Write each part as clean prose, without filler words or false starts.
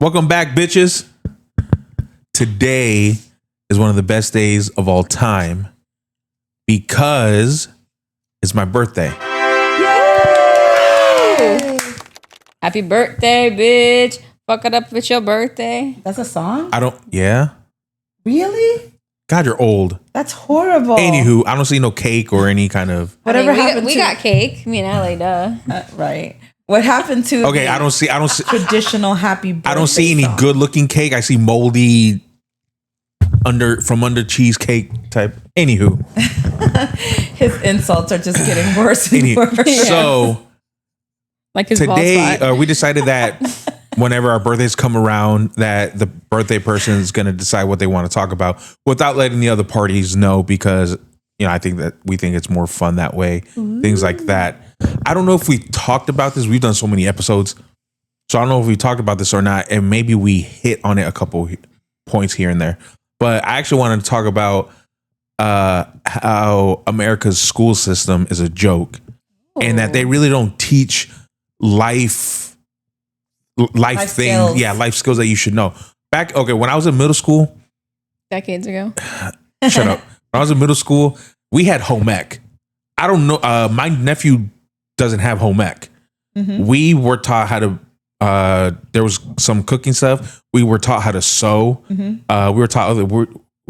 Welcome back, bitches. Today is one of the best days of all time because it's my birthday. Yay! Happy birthday, bitch. Fuck it up with your birthday. That's a song? Yeah? Really? God, you're old. That's horrible. Anywho, I don't see no cake or any kind of... Whatever I mean, happened we to... got cake. Me and Ellie, duh. right. What happened to Okay, I don't see traditional happy birthday I don't see any song? good-looking cake. I see moldy from under cheesecake type. Anywho. His insults are just getting worse and worse. So... Like his today, ball spot. we decided that whenever our birthdays come around, that the birthday person is going to decide what they want to talk about without letting the other parties know, because I think that we think it's more fun that way. Ooh. Things like that. I don't know if we talked about this. We've done so many episodes, so I don't know if we talked about this or not, and maybe we hit on it a couple points here and there. But I actually wanted to talk about how America's school system is a joke, and that they really don't teach life things, skills. Life skills that you should know. When I was in middle school, decades ago. Shut up. When I was in middle school, we had home ec. I don't know. My nephew doesn't have home ec. Mm-hmm. We were taught how to. There was some cooking stuff. We were taught how to sew. Mm-hmm. We were taught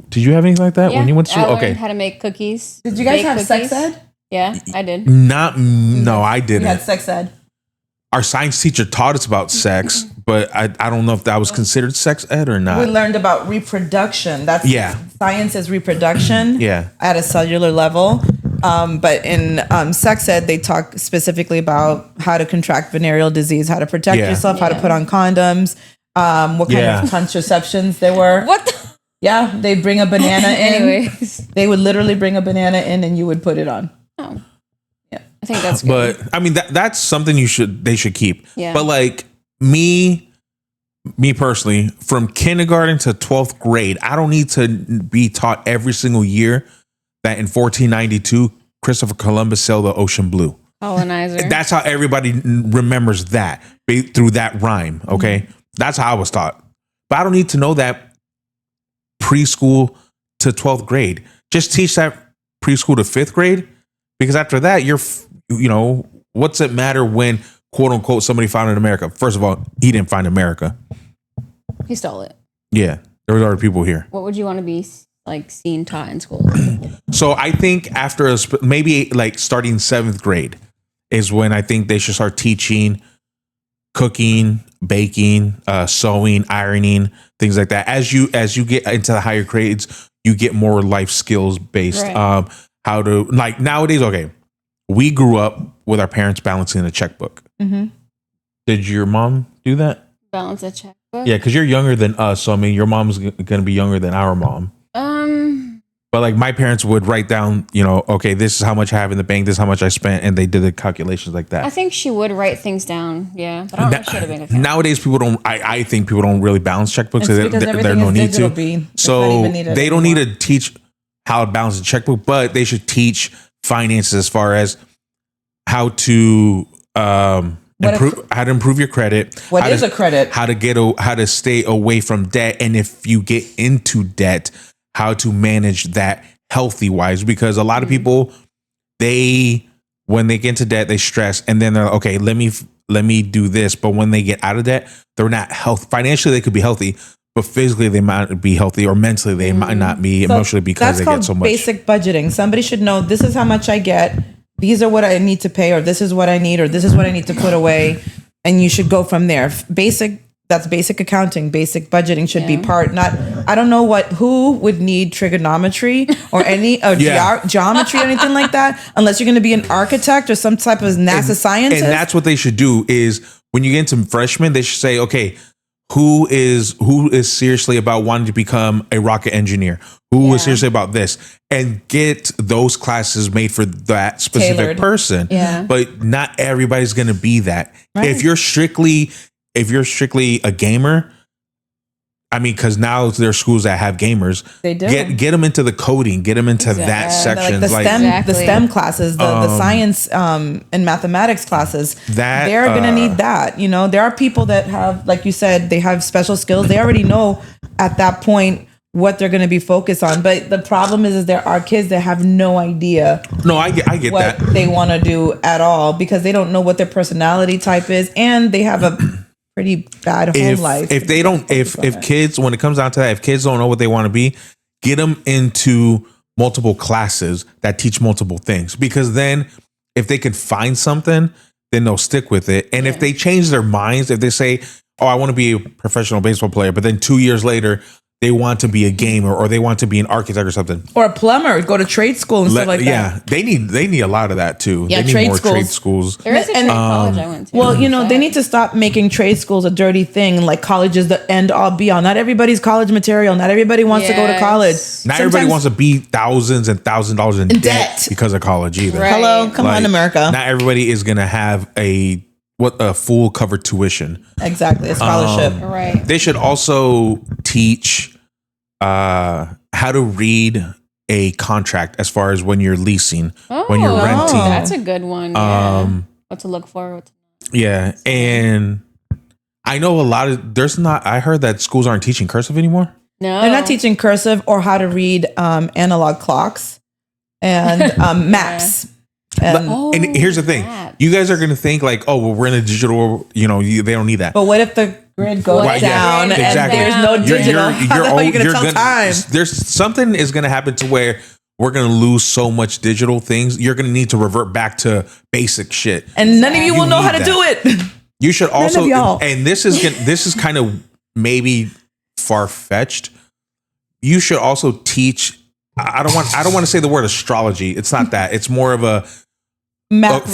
did you have anything like that when you went to school? I learned how to make cookies. Did you guys have sex ed? Yeah, I did. No, I didn't. We had sex ed. Our science teacher taught us about sex, but I don't know if that was considered sex ed or not. We learned about reproduction. Science is reproduction. Yeah. At a cellular level. But in sex ed, they talk specifically about how to contract venereal disease, how to protect yourself, how to put on condoms, what kind of contraceptions there were. What the? Yeah, they'd bring a banana in. Anyways. They would literally bring a banana in and you would put it on. Oh. I think that's good. But I mean, that's something they should keep. Yeah. But like me personally, from kindergarten to 12th grade, I don't need to be taught every single year that in 1492, Christopher Columbus sailed the ocean blue. Colonizer. That's how everybody remembers that through that rhyme. Okay. Mm-hmm. That's how I was taught. But I don't need to know that preschool to 12th grade. Just teach that preschool to 5th grade. Because after that, what's it matter when, quote unquote, somebody founded America? First of all, he didn't find America. He stole it. Yeah. There was other people here. What would you want to be seen taught in school? So I think after maybe like starting 7th grade is when I think they should start teaching cooking, baking, sewing, ironing, things like that. As you get into the higher grades, you get more life skills based. Right. How to, like, nowadays, okay, we grew up with our parents balancing a checkbook. Mm-hmm. Did your mom do that? Balance a checkbook? Yeah, because you're younger than us, so I mean, your mom's going to be younger than our mom. But like my parents would write down, okay, this is how much I have in the bank, this is how much I spent, and they did the calculations like that. I think she would write things down, yeah. But I don't know if she had a bank account. Nowadays, people don't, I think people don't really balance checkbooks. There's no need to. So they don't need to teach how to balance a checkbook, but they should teach finances as far as how to improve your credit. What is a credit? How to stay away from debt, and if you get into debt, how to manage that healthy wise. Because a lot of people, when they get into debt, they stress, and then they're like, okay, let me do this. But when they get out of debt, they're not financially. They could be healthy, but physically they might be healthy, or mentally they might not be, emotionally, because they get so much. Basic budgeting. Somebody should know, this is how much I get. These are what I need to pay, or this is what I need, or this is what I need to put away. And you should go from there. That's basic accounting. Basic budgeting should be part. I don't know who would need trigonometry or any geometry or anything like that, unless you're going to be an architect or some type of NASA scientist. And that's what they should do is when you get into freshmen, they should say, okay, who is seriously about wanting to become a rocket engineer? Who is seriously about this? And get those classes made for that specific person. Yeah. But not everybody's going to be that. Right. If you're strictly a gamer, I mean, because now there's schools that have gamers. They do. Get them into the coding. Get them into that section. Like the STEM classes, the science and mathematics classes. That they're gonna need that. You know, there are people that have, like you said, they have special skills. They already know at that point what they're going to be focused on. But the problem is there are kids that have no idea. No, I get what that. they want to do at all because they don't know what their personality type is, and they have a pretty bad home life. If they don't, if kids, when it comes down to that, if kids don't know what they want to be, get them into multiple classes that teach multiple things. Because then, if they can find something, then they'll stick with it. And if they change their minds, if they say, "Oh, I want to be a professional baseball player," but then 2 years later they want to be a gamer or they want to be an architect or something, or a plumber, go to trade school and stuff like that. Yeah, they need a lot of that too. Yeah, they need trade more schools. trade schools. There is a trade college I went to. Well, you know, they need to stop making trade schools a dirty thing. Like college is the end all be all. Not everybody's college material. Not everybody wants to go to college. Not everybody wants to be thousands and $1,000s in debt because of college either. Right. Hello, come on, America. Not everybody is gonna have a full covered tuition. Exactly, a scholarship. Right. They should also teach how to read a contract as far as when you're leasing, when you're renting. That's a good one. Yeah. What to look for. Yeah, and I know a lot of I heard that schools aren't teaching cursive anymore. No, they're not teaching cursive or how to read analog clocks and maps. And here's the thing: you guys are going to think like, "Oh, well, we're in a digital. You know, they don't need that." But what if the grid goes down and there's no digital? How are you going to tell time? There's something is going to happen to where we're going to lose so much digital things. You're going to need to revert back to basic shit, and none of you will know how to do it. You should also, y'all. and this is kind of maybe far fetched. You should also teach. I don't want to say the word astrology. It's not that. It's more of a map.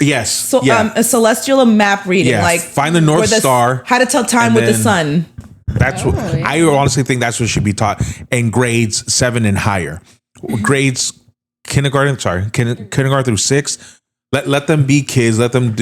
Yes. So a celestial map reading, like find the North Star. How to tell time with the sun. That's what I honestly think. That's what should be taught in grades 7 and higher. Grades kindergarten through 6. Let them be kids. Let them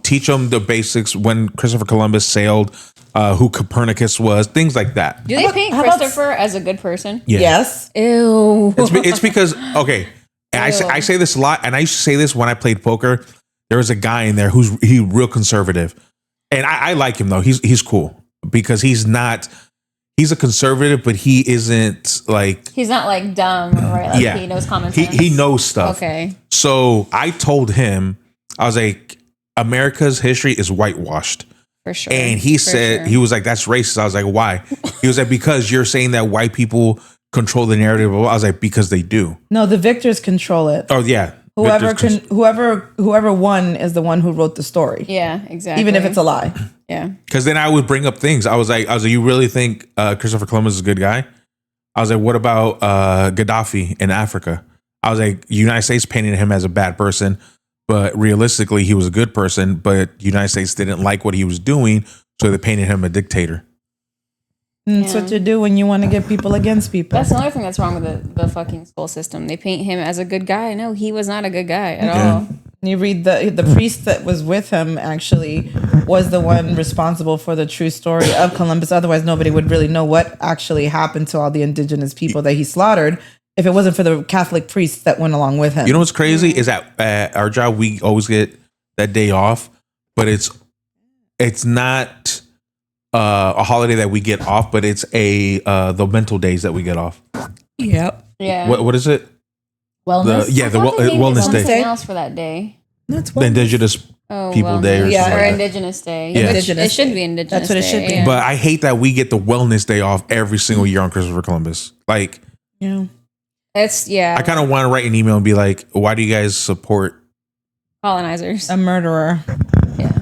teach them the basics. When Christopher Columbus sailed, who Copernicus was, things like that. Do they paint Christopher as a good person? Yeah. Yes. Ew. It's because okay. And I say this a lot, and I used to say this when I played poker. There was a guy in there who's real conservative, and I like him though. He's cool because he's a conservative, but he isn't like he's not like dumb, right? Like he knows common sense. He knows stuff. Okay. So I told him, I was like, America's history is whitewashed. For sure. And he said, he was like, that's racist. I was like, why? He was like, because you're saying that white people control the narrative. I was like, because they do. No, the victors control it. Oh yeah. Whoever won is the one who wrote the story. Yeah, exactly. Even if it's a lie. Yeah. Because then I would bring up things. I was like, you really think Christopher Columbus is a good guy? I was like, what about Gaddafi in Africa? I was like, United States painted him as a bad person, but realistically, he was a good person. But United States didn't like what he was doing, so they painted him a dictator. That's what you do when you want to get people against people. That's another thing that's wrong with the fucking school system. They paint him as a good guy. No, he was not a good guy at all. You read the priest that was with him actually was the one responsible for the true story of Columbus. Otherwise, nobody would really know what actually happened to all the indigenous people that he slaughtered if it wasn't for the Catholic priests that went along with him. You know what's crazy is that at our job, we always get that day off, but it's not a holiday that we get off, but it's the mental days that we get off. Yep. Yeah. What is it? Wellness. Wellness day. Something else for that day. That's the Indigenous People Day or something. Or like Indigenous Day. Yeah. It should be Indigenous. That's what it should be. Yeah. But I hate that we get the Wellness Day off every single year on Christopher Columbus. Like, yeah, I kind of want to write an email and be like, why do you guys support colonizers? A murderer. Yeah.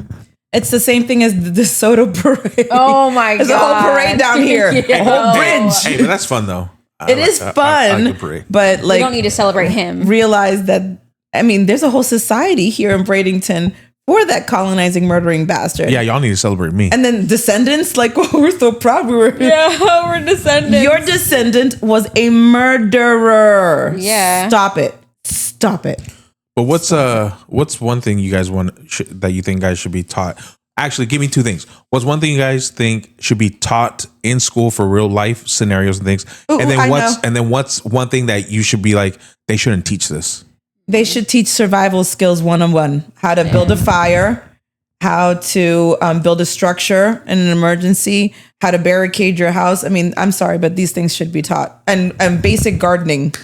It's the same thing as the DeSoto parade. Oh my god. There's a whole parade down here. A whole bridge. Hey, but that's fun though. It is fun, but like, you don't need to celebrate him. Realize that, I mean, there's a whole society here in Bradenton for that colonizing, murdering bastard. Yeah, y'all need to celebrate me. And then descendants, like, oh, we're so proud we were. Yeah, we're descendants. Your descendant was a murderer. Yeah. Stop it. But what's one thing you guys want that you think guys should be taught? Actually, give me two things. What's one thing you guys think should be taught in school for real life scenarios and things? Ooh, and I then what's one thing that you should be like, they shouldn't teach this? They should teach survival skills 101, how to build a fire, how to build a structure in an emergency, how to barricade your house. I mean, I'm sorry, but these things should be taught. And basic gardening,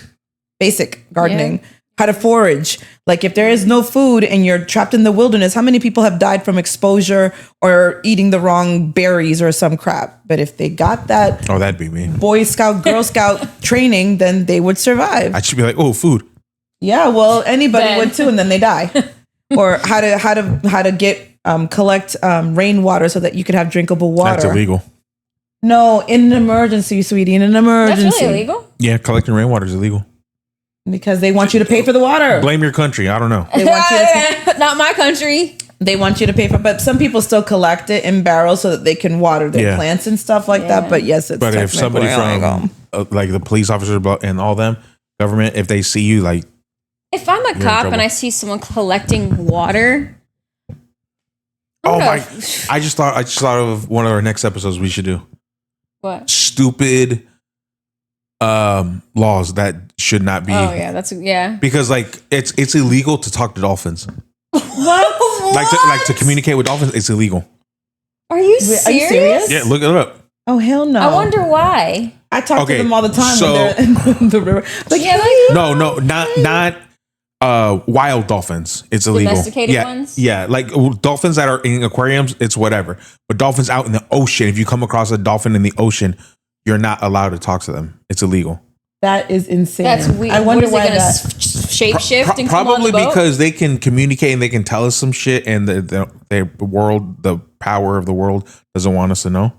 how to forage. Like if there is no food and you're trapped in the wilderness, how many people have died from exposure or eating the wrong berries or some crap? But if they got that Oh, that'd be me. Boy Scout, Girl Scout training, then they would survive. I should be like, oh, food. Yeah, well, anybody Then- would too, and then they die. Or how to get collect rainwater so that you could have drinkable water. That's illegal. No, in an emergency, sweetie, in an That's emergency. really illegal. Yeah, collecting rainwater is illegal. Because they want you to pay for the water. Blame your country. I don't know. They want you to Not my country. they want you to pay for, but some people still collect it in barrels so that they can water their Yeah. plants and stuff like that. Yeah. But yes, it's But if somebody technically from illegal. like the police officers and all them, government, if they see you, like, If I'm a in cop trouble. and I see someone collecting water, oh I'm my, gonna- I just thought of one of our next episodes we should do. what? Stupid laws that should not be, Oh yeah, that's yeah. because like it's illegal to talk to dolphins. What? Like to communicate with dolphins, it's illegal. Are you serious? Are you serious? Yeah, look it up. Oh hell no! I wonder why. I talk Okay, to them all the time so- when they're in the river. Like, Yeah, like- No, not wild dolphins. It's illegal. Domesticated yeah, ones? Yeah, like dolphins that are in aquariums, it's whatever. But dolphins out in the ocean, if you come across a dolphin in the ocean, you're not allowed to talk to them. It's illegal. that is insane. That's weird. I wonder what is why it gonna that. shape shift and come on Probably the boat? because they can communicate and they can tell us some shit, and the world, the power of the world, doesn't want us to know.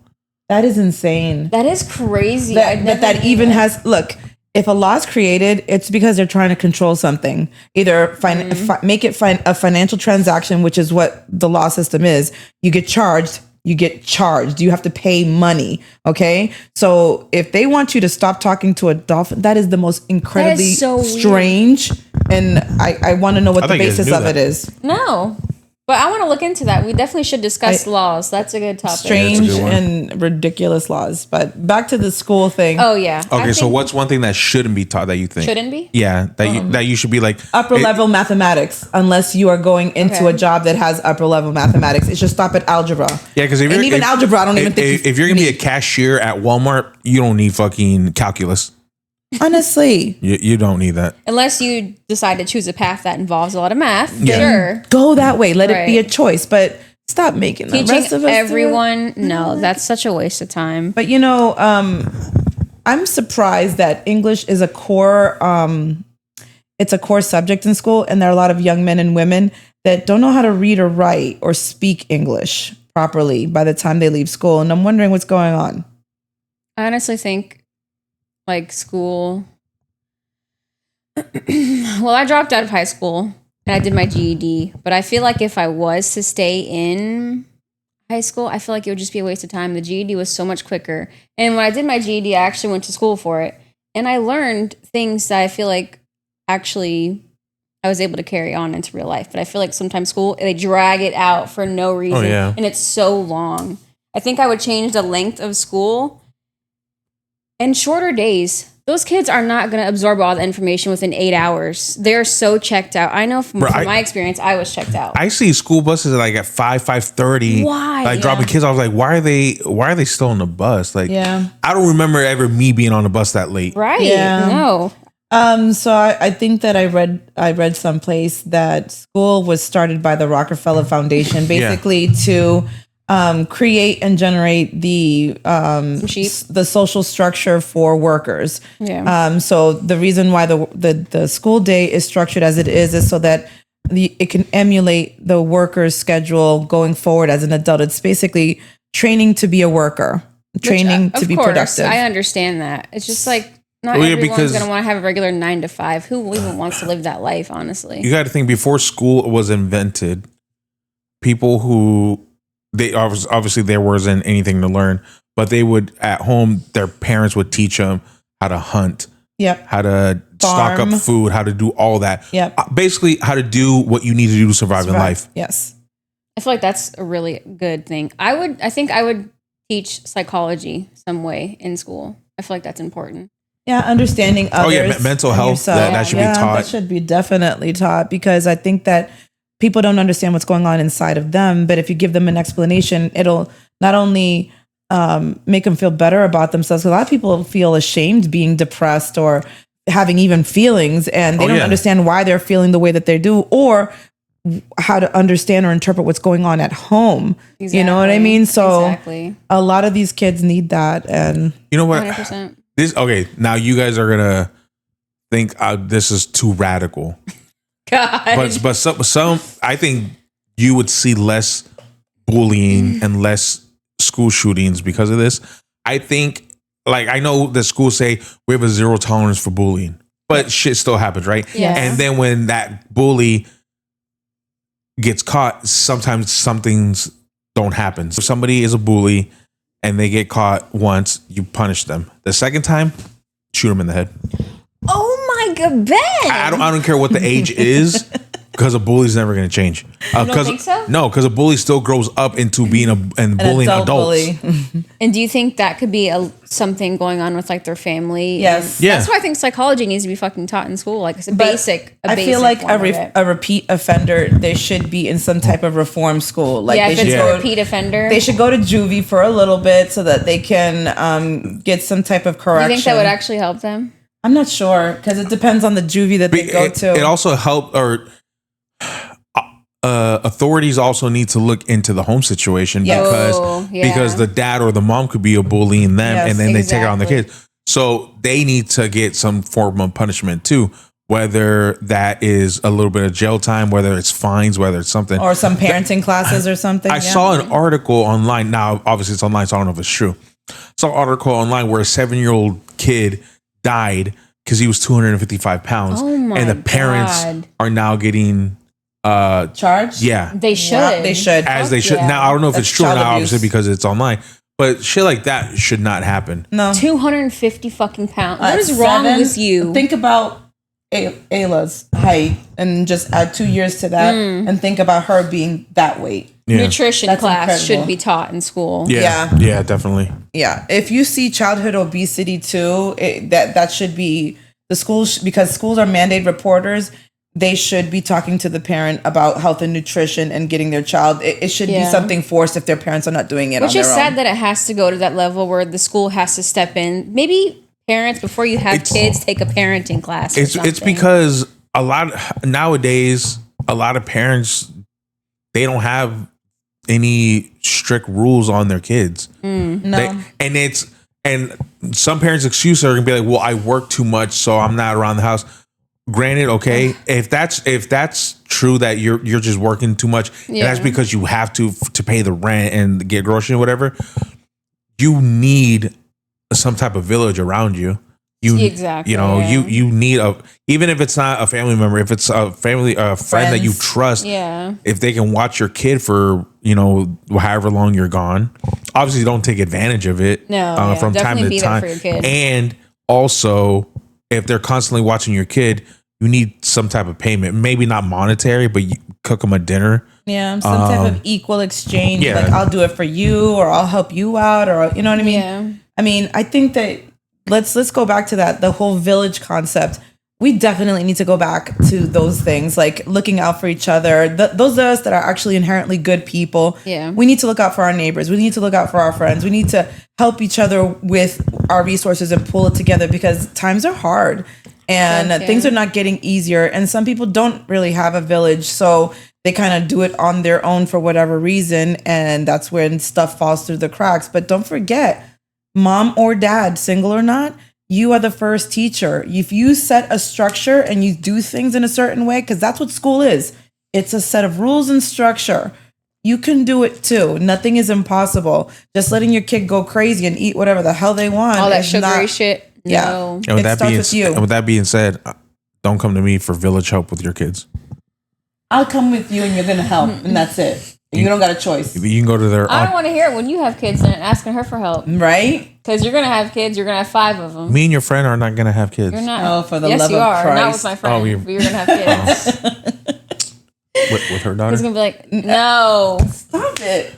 That is insane. That is crazy. I That never that knew even that. has look. If a law is created, it's because they're trying to control something. Either make it a financial transaction, which is what the law system is. You get charged. You have to pay money. Okay. So if they want you to stop talking to a dolphin, that is the most incredibly so weird. strange. And I want to know what I the think I basis knew of that. it is. No, but I want to look into that. We definitely should discuss laws. That's a good topic. Strange good one. and ridiculous laws. But back to the school thing. Oh yeah. I Okay, so think what's one thing that shouldn't be taught that you think shouldn't be? Yeah, that you should be like Upper it- level mathematics, unless you are going into Okay. a job that has upper level mathematics. It should stop at algebra. Yeah, because And even algebra, I don't even think if you're gonna be a cashier at Walmart, you don't need fucking calculus. Honestly, You don't need that. Unless you decide to choose a path that involves a lot of math. Yeah. Sure. go that way. Let it be a Right. choice, but stop making the rest Teaching of us do it. everyone, no, that's such a waste of time. But you know, I'm surprised that English is a core. It's a core subject in school, and there are a lot of young men and women that don't know how to read or write or speak English properly by the time they leave school. And I'm wondering what's going on. I honestly think like school. Well, I dropped out of high school and I did my GED, but I feel like if I was to stay in high school, I feel like it would just be a waste of time. The GED was so much quicker. And when I did my GED, I actually went to school for it and I learned things that I feel like actually I was able to carry on into real life. But I feel like sometimes school, they drag it out for no reason. yeah. And it's so long. I think I would change the length of school and shorter days. Those kids are not going to absorb all the information within 8 hours. They're so checked out. I know from my experience, I was checked out. I see school buses like at 5:30. Why? Like dropping kids. I was like, why are they still on the bus? Like, Yeah. I don't remember ever me being on the bus that late. Right. Yeah. No. So I think that I read someplace that school was started by the Rockefeller Foundation, basically to create and generate the Sheep. the social structure for workers. Yeah. So the reason why the school day is structured as it is so that it can emulate the worker's schedule going forward as an adult. It's basically training to be a worker, training to Of be course, productive. I understand that. It's just like not Well, yeah, everyone's because- going to want to have a regular 9 to 5. Who even wants to live that life, honestly? You got to think before school was invented, people who obviously there wasn't anything to learn, but they would at home, their parents would teach them how to hunt, Yep. how to stock Farm. up food, how to do all that. Yep. Basically, how to do what you need to do to survive in life. Yes. I feel like that's a really good thing. I think I would teach psychology some way in school. I feel like that's important. Yeah, understanding others. Oh yeah, mental and health. yourself. That should be taught. That should be definitely taught, because I think that people don't understand what's going on inside of them. But if you give them an explanation, it'll not only make them feel better about themselves. A lot of people feel ashamed being depressed or having even feelings, and they don't understand why they're feeling the way that they do, or how to understand or interpret what's going on at home. Exactly. You know what I mean? So exactly. a lot of these kids need that. And you know what? 100%. Now you guys are gonna think this is too radical, God. but some I think you would see less bullying and less school shootings because of this. I think, like, I know the schools say we have a zero tolerance for bullying, but shit still happens, right? Yes. And then when that bully gets caught, sometimes some things don't happen. If somebody is a bully and they get caught once, you punish them. The second time, shoot them in the head. Oh my God, Ben! I don't care what the age is, because a bully's never going to change. You don't think so? No, because a bully still grows up into being and bullying adult adults. bully. And do you think that could be something going on with like their family? Yes. Yeah. That's why I think psychology needs to be fucking taught in school. Like it's a basic. I feel like a repeat offender, they should be in some type of reform school. Like yeah, they if should it's go, a repeat offender. they should go to juvie for a little bit so that they can get some type of Do you correction. think that would actually help them? I'm not sure, because it depends on the juvie that they go to. It also helped, or authorities also need to look into the home situation, Yes. because the dad or the mom could be bullying them, Yes, and then they take it on the exactly. kids. So they need to get some form of punishment too, whether that is a little bit of jail time, whether it's fines, whether it's something. or some parenting classes or something. I saw an article online. Now, obviously, it's online, so I don't know if it's true. Saw an article online where a 7-year-old kid died because he was 255 pounds, Oh my and the parents God. are now getting charged. yeah, They should. Yeah, they should. as they should. yeah. Now I don't know if That's it's true or child not, abuse. obviously, because it's online. But shit like that should not happen. No. 250 fucking pounds. What At is wrong 7, with you? Think about Ayla's height and just add 2 years to that, and think about her being that weight. Yeah, Nutrition That's class incredible. should be taught in school. yeah, Yeah. yeah, definitely. Yeah, if you see childhood obesity too, that should be the schools, because schools are mandated reporters. They should be talking to the parent about health and nutrition and getting their child. It should be Yeah. something forced if their parents are not doing it. Which on is their sad own. that it has to go to that level where the school has to step in. Maybe parents, before you have kids, take a parenting class. Or It's something. because a lot nowadays, a lot of parents, they don't have any strict rules on their kids. No. And some parents' excuses are gonna be like, "Well, I work too much, so I'm not around the house." Granted, okay, if that's true that you're just working too much, and that's Yeah. because you have to pay the rent and get groceries and whatever, you need some type of village around you. Exactly, You know, yeah. you need even if it's not a family member, if it's a friend that you Friends. trust, Yeah. if they can watch your kid for, however long you're gone, obviously don't take advantage of it. No, yeah, from time definitely to be there time. for your kid. And also, if they're constantly watching your kid, you need some type of payment. Maybe not monetary, but you cook them a dinner. Yeah, some type of equal exchange. yeah. Like, I'll do it for you, or I'll help you out, or you know what I mean? Yeah. I mean, I think that let's go back to that, the whole village concept. We definitely need to go back to those things, like looking out for each other. Those of us that are actually inherently good people, Yeah. we need to look out for our neighbors. We need to look out for our friends. We need to help each other with our resources and pull it together, because times are hard and Okay. things are not getting easier. And some people don't really have a village, so they kind of do it on their own for whatever reason, and that's when stuff falls through the cracks. But don't forget, mom or dad, single or not, you are the first teacher. If you set a structure and you do things in a certain way, because that's what school is, it's a set of rules and structure. You can do it too. Nothing is impossible. Just letting your kid go crazy and eat whatever the hell they want. All that is sugary not- shit. Yeah. No. And with It that starts being with you. and with that being said, don't come to me for village help with your kids. I'll come with you and you're going to help, and that's it. You don't got a choice. You can go to their I don't want to hear it when you have kids and asking her for help. Right? Because you're going to have kids. You're going to have 5 of them. me and your friend are not gonna have kids. You're not. Oh, for the yes, love you of are. Not Christ. with my friend. Oh, but you're going to have kids. with her daughter? He's gonna be like, no. Stop it.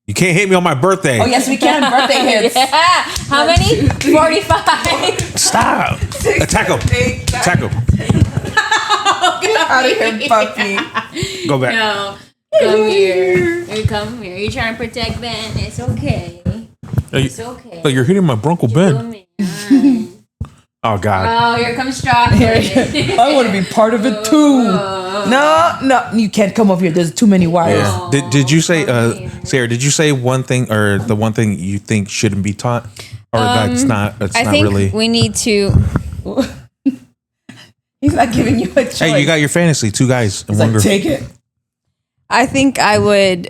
You can't hit me on my birthday. Oh, yes, we can. Birthday hits. Yeah. How many? 45. Stop. Attack him. Attack him. Get out of here, puppy. Go back. No. Come here. You come here. You're trying to protect Ben. It's okay. It's okay. Like you're hitting my Bronco Ben. Oh God. Oh, here comes Strawberry. I want to be part of it too. No, you can't come over here. There's too many wires. Yeah. Did you say, Sarah? Did you say one thing, or the one thing you think shouldn't be taught, or that's not? It's I not think really. we need to. He's not giving you a choice. Hey, you got your fantasy. 2 guys and He's one like, girl. take it. I think I would.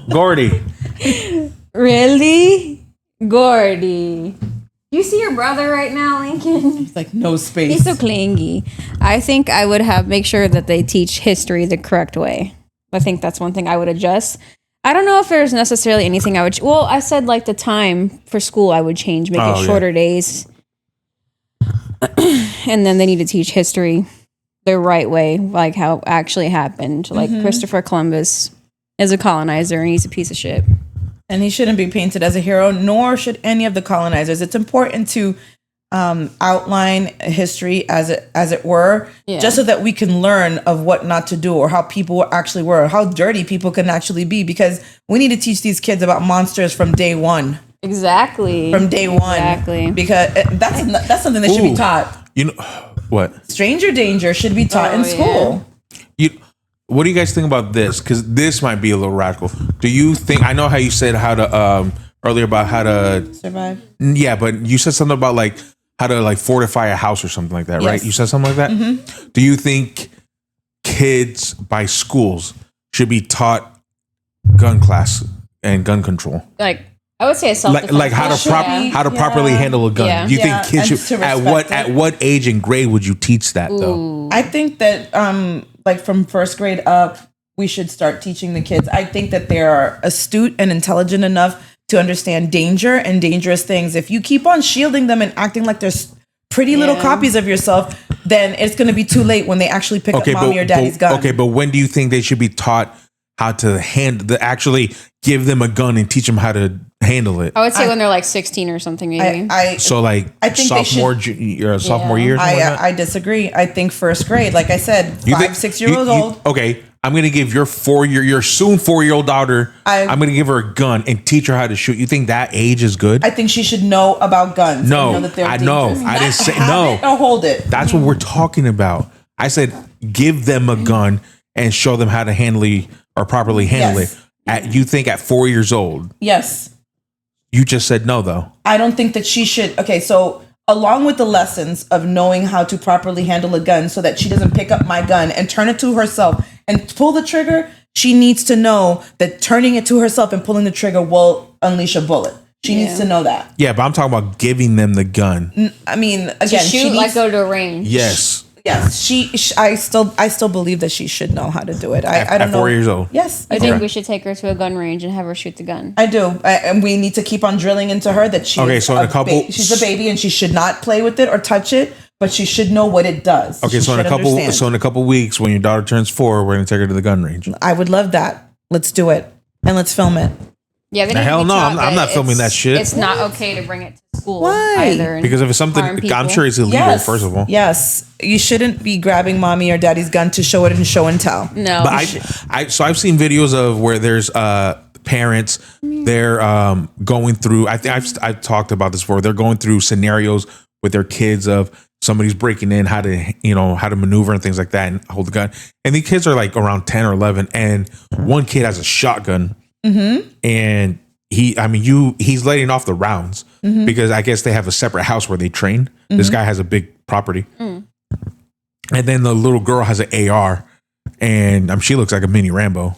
Gordy. Really? Gordy. You see your brother right now, Lincoln? It's like no space. He's so clingy. I think I would make sure that they teach history the correct way. I think that's one thing I would adjust. I don't know if there's necessarily anything I would. Well, I said like the time for school I would change, make it shorter days. And then they need to teach history the right way, like how it actually happened. Like Christopher Columbus is a colonizer and he's a piece of shit. And he shouldn't be painted as a hero, nor should any of the colonizers. It's important to outline history as it were, just so that we can learn of what not to do or how people actually were, or how dirty people can actually be. Because we need to teach these kids about monsters from day one. Exactly. From day one. Exactly. Because that's something that should be taught. You know what? Stranger danger should be taught in school. What do you guys think about this? Because this might be a little radical. Do you think? I know how you said how to earlier about how to survive. Yeah, but you said something about like how to like fortify a house or something like that, right? Yes. You said something like that. Mm-hmm. Do you think kids by schools should be taught gun class and gun control? Like I would say a self-defense. Like how to properly handle a gun. Yeah. Do you think kids and should? to At what age and grade would you teach that though? I think that like from first grade up, we should start teaching the kids. I think that they are astute and intelligent enough to understand danger and dangerous things. If you keep on shielding them and acting like they're pretty little copies of yourself, then it's going to be too late when they actually pick up mommy or daddy's gun. Okay, but when do you think they should be taught how to actually give them a gun and teach them how to handle it? I would say when they're like 16 or something, maybe. I think sophomore year. I disagree. I think first grade, like I said, 5-6 years old. Okay, I'm gonna give your soon 4-year-old daughter. I'm gonna give her a gun and teach her how to shoot. You think that age is good? I think she should know about guns. No, know that they're I know. dangerous. I didn't say Have no. it or hold it. That's what we're talking about. I said give them a gun and show them how to properly handle it. You think at 4 years old? Yes. You just said no, though. I don't think that she should. Okay, so along with the lessons of knowing how to properly handle a gun so that she doesn't pick up my gun and turn it to herself and pull the trigger, she needs to know that turning it to herself and pulling the trigger will unleash a bullet. She needs to know that. Yeah, but I'm talking about giving them the gun. I mean, again, she needs, like go to a range. Yes. Yes, I still believe that she should know how to do it. I don't know. At 4 years old. Yes, I think we should take her to a gun range and have her shoot the gun. I do, and we need to keep on drilling into her that she's she's a baby and she should not play with it or touch it, but she should know what it does. Okay, so in a couple weeks, when your daughter turns 4, we're gonna take her to the gun range. I would love that. Let's do it and let's film it. Yeah, they hell no, I'm not filming that shit. It's not okay to bring it to school. Why? Either. Because if it's something, I'm sure it's illegal. First of all, yes, you shouldn't be grabbing mommy or daddy's gun to show it in show and tell. No, but I've seen videos of where there's parents. They're going through. I think I've talked about this before. They're going through scenarios with their kids of somebody's breaking in, how to maneuver and things like that, and hold the gun. And the kids are like around 10 or 11, and one kid has a shotgun. Mm-hmm. And he's letting off the rounds because I guess they have a separate house where they train. Mm-hmm. This guy has a big property. And then the little girl has an AR and she looks like a mini Rambo.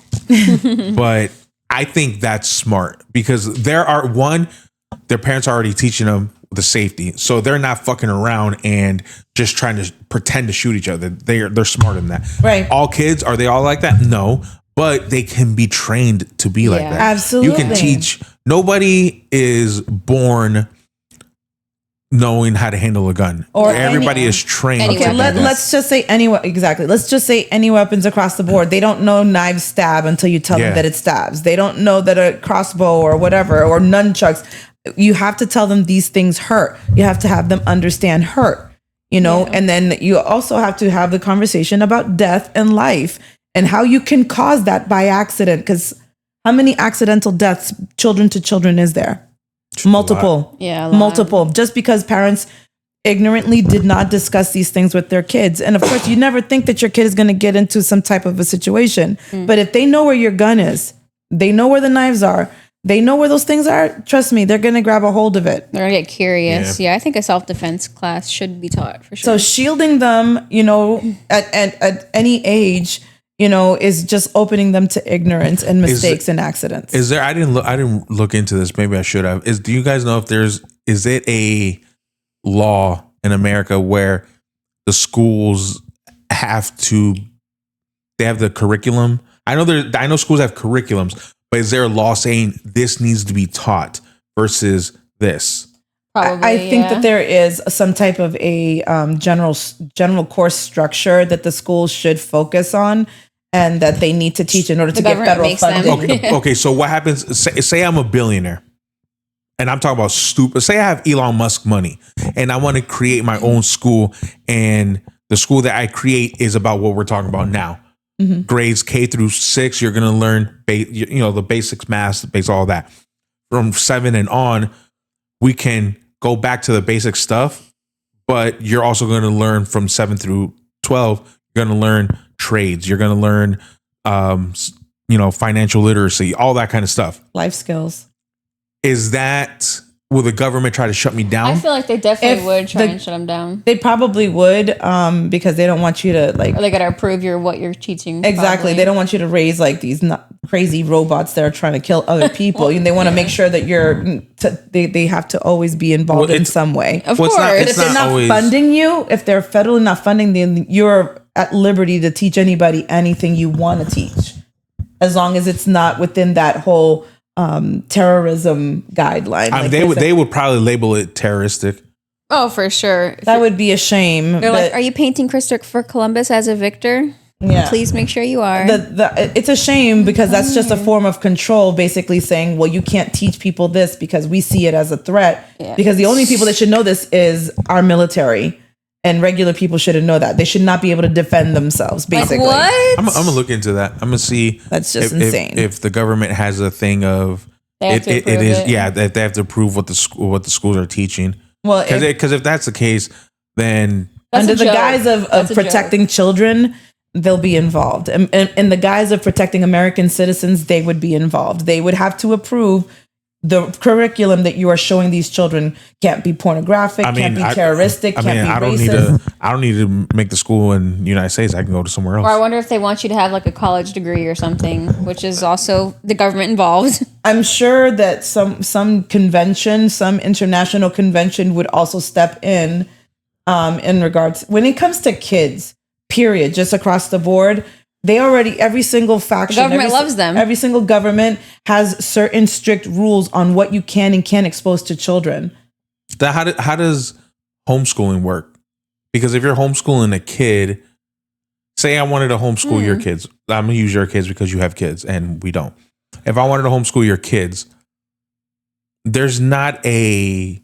But I think that's smart because their parents are already teaching them the safety. So they're not fucking around and just trying to pretend to shoot each other. They're smart in that. Right. All kids, are they all like that? No. But they can be trained to be like that. Absolutely. You can teach. Nobody is born knowing how to handle a gun. Or everybody any- is trained. any to do weapon. that. Let's just say exactly. Let's just say any weapons across the board. They don't know knives stab until you tell Yeah. them that it stabs. They don't know that a crossbow or whatever or nunchucks. You have to tell them these things hurt. You have to have them understand hurt. And then you also have to have the conversation about death and life and how you can cause that by accident. Because how many accidental deaths, children to children, is there? Multiple. Yeah, a lot. Multiple. Just because parents ignorantly did not discuss these things with their kids. And of course, you never think that your kid is going to get into some type of a situation. But if they know where your gun is, they know where the knives are, they know where those things are, trust me, they're going to grab a hold of it. They're gonna get curious. Yeah, I think a self-defense class should be taught for So sure. shielding them, at any age, is just opening them to ignorance and mistakes and accidents. Is there? I didn't look into this. Maybe I should have. Do you guys know if is it a law in America where the schools they have the curriculum? I know schools have curriculums, but is there a law saying this needs to be taught versus this? Probably, I think yeah. that there is some type of a general course structure that the schools should focus on and that they need to teach in order to get government federal makes them. funding. Okay, so what happens? Say I'm a billionaire, and I'm talking about stupid. Say I have Elon Musk money, and I want to create my own school, and the school that I create is about what we're talking about now. Grades K through 6, you're going to learn, the basics, math, the basics, all that. From 7 and on, we can go back to the basic stuff, but you're also going to learn from 7 through 12. You're going to learn trades. You're going to learn, financial literacy, all that kind of stuff. Life skills. Will the government try to shut me down? I feel like they definitely If would try the- and shut them down. They probably would, because they don't want you to Or they gotta approve what you're teaching. Exactly. probably. They don't want you to raise like these crazy robots that are trying to kill other people. And they want to make sure that they have to always be involved in some way. Of Well, it's course. not- But if they're not always- funding you, if they're federally not funding, then you're at liberty to teach anybody anything you want to teach, as long as it's not within that whole terrorism guideline. Like they would probably label it terroristic. Oh, for sure. that would be a shame. They're but- like, "Are you painting Christopher Columbus as a victor? yeah. Please make sure you are." It's a shame because that's just a form of control, basically saying, well, you can't teach people this because we see it as a threat. Yeah. Because the only people that should know this is our military, and regular people shouldn't know that. They should not be able to defend themselves, basically. Like, what? I'm gonna look into that. I'm gonna see. That's just if insane. If the government has a thing of They have to it approve is it. that they have to approve what the schools are teaching. Well, Because if that's the case, then That's under a the joke. guise of That's a protecting children, they'll be involved. And in the guise of protecting American citizens, they would be involved. They would have to approve the curriculum that you are showing these children. Can't be pornographic, can't be terroristic, can't be racist. I don't need to make the school in the United States. I can go to somewhere else. Or I wonder if they want you to have like a college degree or something, which is also the government involved. I'm sure that some convention, some international convention would also step in regards when it comes to kids, period, just across the board. Every single faction, government loves them. Every single government has certain strict rules on what you can and can't expose to children. How does homeschooling work? Because if you're homeschooling a kid, say I wanted to homeschool your kids, I'm gonna use your kids because you have kids and we don't. If I wanted to homeschool your kids, there's not a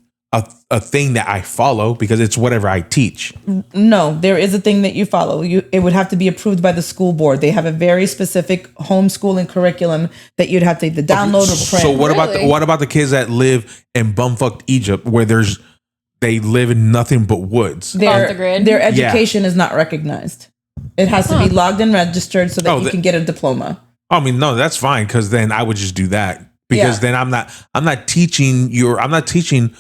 thing that I follow because it's whatever I teach. No, there is a thing that you follow. It would have to be approved by the school board. They have a very specific homeschooling curriculum that you'd have to either download or print. So what Really? about the kids that live in bumfuck Egypt where they live in nothing but woods? Off the grid? Their education is not recognized. It has to be logged and registered so that you can get a diploma. I mean, no, that's fine because then I would just do that because then I'm not teaching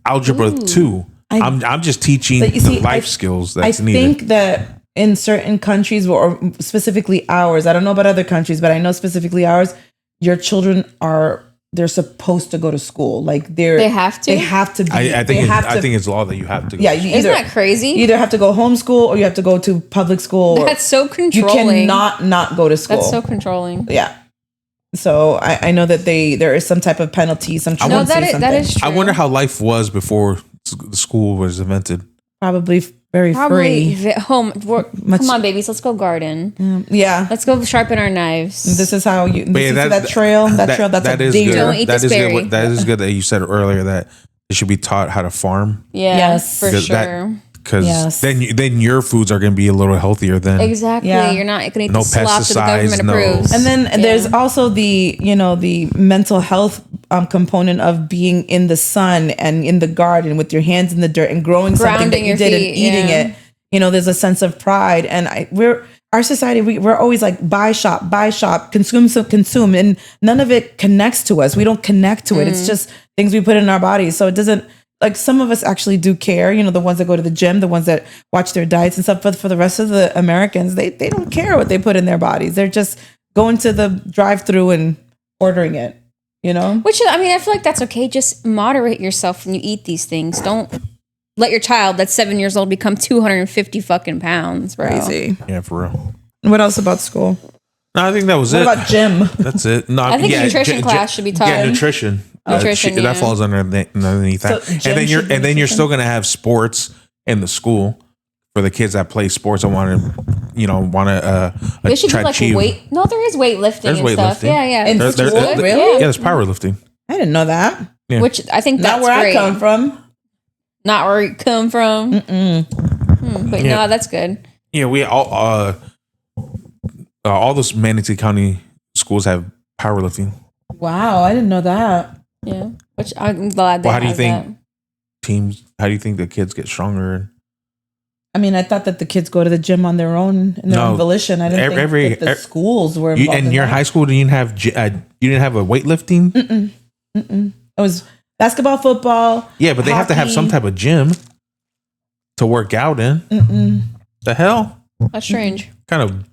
algebra 2. I'm just teaching But you see, the life skills that's I needed. think that in certain countries, or specifically ours, I don't know about other countries, but I know specifically ours, your children they're supposed to go to school. Like They have to? They have to be. I think it's law that you have to go. Yeah, you Isn't that crazy? You either have to go homeschool or you have to go to public school. That's so You controlling. cannot not go to school. That's so controlling. Yeah. So I know that there is some type of penalty, some No, truancy, that is true. I wonder how life was before the school was invented. probably very Probably free. home. Come on, babies. Let's go garden. Yeah. Let's go sharpen our knives. This is how you But yeah, see that trail. That trail. That's that a is danger. Don't good. eat That this is good. berry. That is good that you said earlier that they should be taught how to farm. Yeah, Yes. for Because sure. Because Yes. then your foods are going to be a little healthier than Exactly. Yeah. You're not going to eat No the slop that the pesticides, government no- approves. And then there's also the mental health component of being in the sun and in the garden with your hands in the dirt and growing something that Grounding you your did feet, and eating yeah. it. There's a sense of pride, and our society, we're always like buy shop, consume, and none of it connects to us. We don't connect to it. It's just things we put in our bodies. So it doesn't, like, some of us actually do care, the ones that go to the gym, the ones that watch their diets and stuff. But for the rest of the Americans, they don't care what they put in their bodies. They're just going to the drive-through and ordering it, Which, I mean, I feel like that's okay. Just moderate yourself when you eat these things. Don't let your child that's 7 years old become 250 fucking pounds, bro. Crazy. yeah, for real. What else about school? No, I think that was What it. about gym? That's it. No, I think nutrition class should be taught. Yeah, nutrition. Nutrition, That yeah. falls underneath that. So and gym then should be you're nutrition? still gonna have sports in the school for the kids that play sports and want to They should do try to like achieve. weight. No, there is weightlifting There's and stuff. weightlifting. Yeah, yeah. In There- there- school? there- Really? Yeah, there's powerlifting. I didn't know that. Yeah. Which I think Not that's where great. I come from. Not where you come from. But Yeah. no, that's good. Yeah, we all those Manatee County schools have powerlifting Wow, I didn't know that. Yeah. Which I'm glad they Well, how do you have think- that. teams. How do you think the kids get stronger? I mean, I thought that the kids go to the gym on their own in their No. own volition. I didn't Every- think that the schools were You, involved in in your that. high school, you didn't have a weightlifting. It was basketball, football. Yeah, but they have to have some hockey. type of gym to work out in. The hell, That's strange. kind of.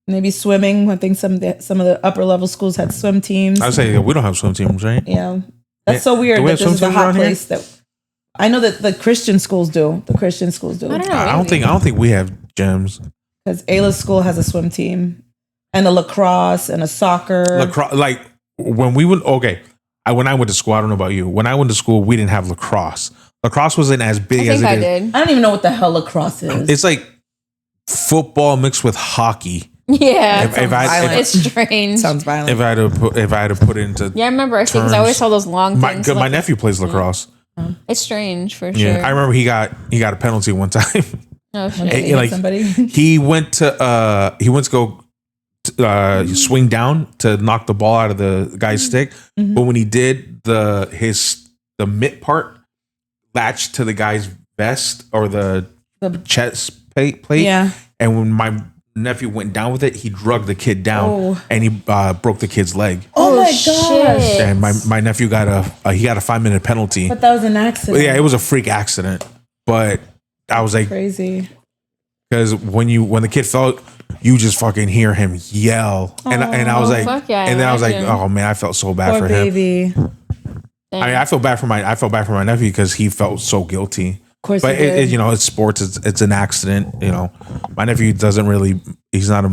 Maybe swimming. I think some of the upper level schools had swim teams. I would say we don't have swim teams, right? Yeah, that's Yeah. so weird Do we that have this is swim a teams hot around here? place. That I know that the Christian schools do. The Christian schools do. I don't know. I don't maybe. think we have gyms. Because Ayla's school has a swim team and a lacrosse and a soccer. Lacrosse, like when we went. Okay, when I went to school, I don't know about you. When I went to school, we didn't have lacrosse. Lacrosse wasn't as I big as think it I is. did. I don't even know what the hell lacrosse is. It's like football mixed with hockey. Yeah. If I violent. It's strange. Sounds violent. if I had to put it into Yeah, I remember. I see because I always saw those long my things. my like- nephew plays lacrosse. It's strange for Yeah, sure. I remember he got a penalty one time. Oh shit. They Hey, hit like somebody. he went to go swing down to knock the ball out of the guy's stick, but when he did, the mitt part latched to the guy's vest or the chest plate, Yeah. and when my nephew went down with it, he drugged the kid down Oh. and he broke the kid's leg. Oh my shit. gosh. And my nephew got a 5-minute penalty. But that was an accident. Yeah, it was a freak accident, but I was like, Crazy. because when the kid fell, you just fucking hear him yell, and I was like, fuck yeah, and then I was like, imagine. oh man, I felt so bad Poor for him. baby. Of I mean, I felt bad for my nephew because he felt so guilty. course But he did. it's sports. It's an accident. My nephew doesn't really. He's not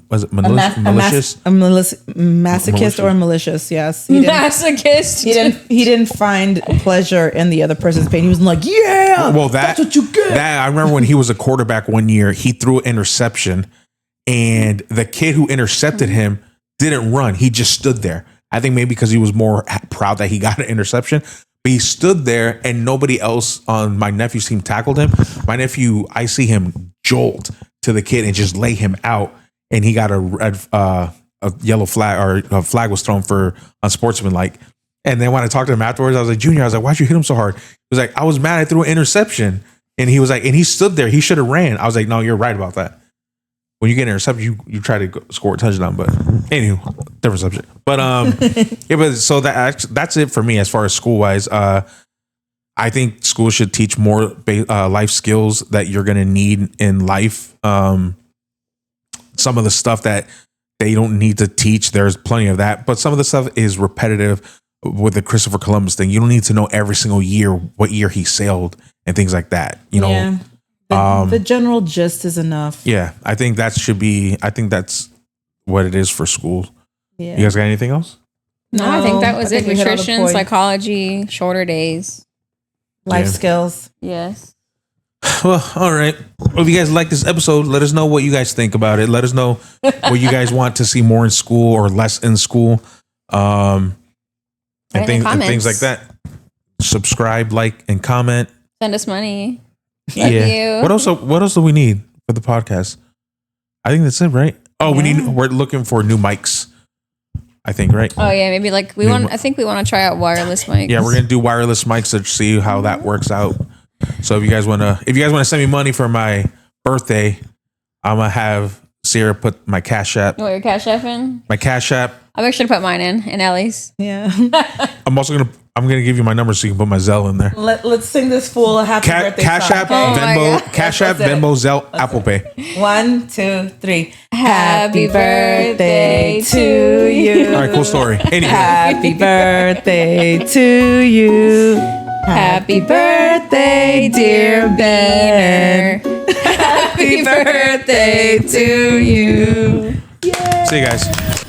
was it malicious? A masochist or malicious, yes. Masochist. He didn't find pleasure in the other person's pain. He was like, yeah, Well, that's what you get. That I remember when he was a quarterback one year, he threw an interception, and the kid who intercepted him didn't run. He just stood there. I think maybe because he was more proud that he got an interception. But he stood there, and nobody else on my nephew's team tackled him. My nephew, I see him jolt to the kid and just lay him out, and he got a yellow flag, or a flag was thrown for unsportsmanlike. And then when I talked to him afterwards, I was like, Junior, I was like, why'd you hit him so hard? He was like, I was mad I threw an interception. And he was like, and he stood there. He should have ran. I was like, no, you're right about that. When you get an interception, you try to score a touchdown. But anyway, different subject. But yeah, but so that's it for me as far as school wise. I think schools should teach more life skills that you're going to need in life. Some of the stuff that they don't need to teach, there's plenty of that. But some of the stuff is repetitive. With the Christopher Columbus thing, you don't need to know every single year what year he sailed and things like that. Yeah. The general gist is enough. Yeah, I think that should be. I think that's what it is for school. Yeah. You guys got anything else? No, I think that was it. we hit all the Nutrition, points. psychology, shorter days. Life Yeah. skills. Yes. Well, all right. Well, if you guys like this episode, let us know what you guys think about it. Let us know what you guys want to see more in school or less in school. Write in the And things comments. like that. Subscribe, like, and comment. Send us money. Love you. What else do we need for the podcast? I think that's it, right? Oh, we're looking for new mics. I think, right? Oh yeah, maybe like I think we want to try out wireless mics. Yeah, we're gonna do wireless mics to see how that works out. So if you guys wanna send me money for my birthday, I'm gonna have Sierra put my Cash App. You want your Cash App in? My Cash App. I'll make sure to put mine in and Ellie's. Yeah. I'm gonna give you my number so you can put my Zelle in there. Let's sing this fool a happy birthday Cash song. App, okay? Oh my Venmo, God. Cash App, Let's do it. Venmo, Zelle, Apple Pay. 1, 2, 3. Happy birthday to you. All right, cool story. Anyway, Happy birthday to you. Happy birthday, dear Ben. Happy birthday to you. see you guys.